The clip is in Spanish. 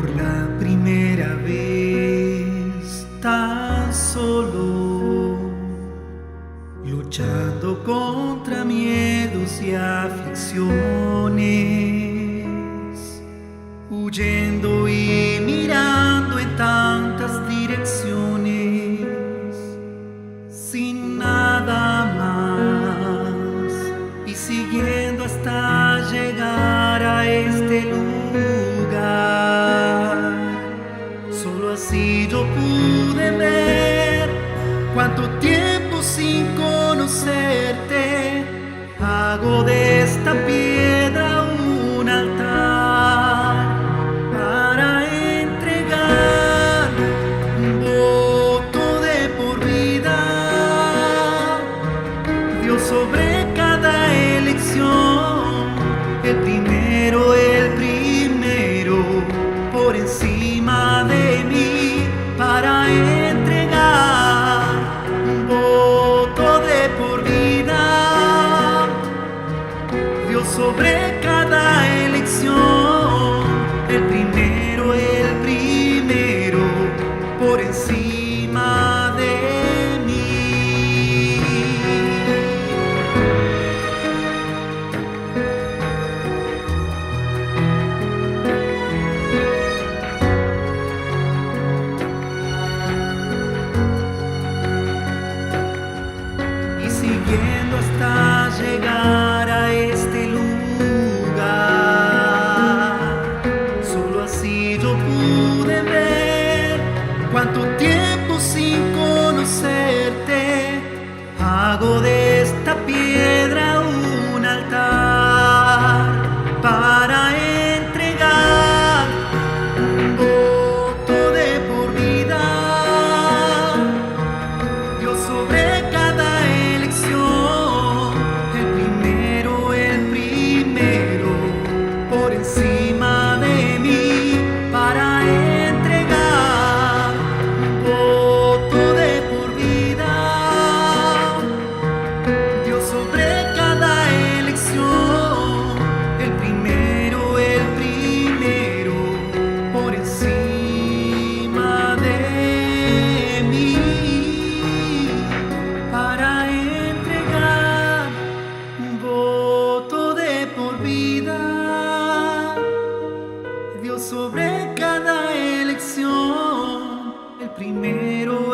Por la primera vez tan solo, luchando contra miedos y aflicciones, huyendo y mirando en tantas direcciones, sin nada más, y siguiendo hasta llegar a este lugar. Solo así yo pude ver cuánto tiempo sin conocerte hago de esta piedra un altar para entregar un voto de por vida. Dios, sobre cada elección, el primero, por encima de mí, para entregar un voto de por vida. Dios, sobre cada elección, el primero, por encima de mí. Siguiendo hasta llegar a este lugar. Solo así yo pude ver cuánto tiempo sin conocerte hago de esta piedra un altar para entregar un voto de por vida. Dios, sobre cada por encima de mí, para entregar un voto de por vida. Dios, sobre cada elección, el primero, por encima de mí, para entregar un voto de por vida. Dios, sobre cada elección, el primero,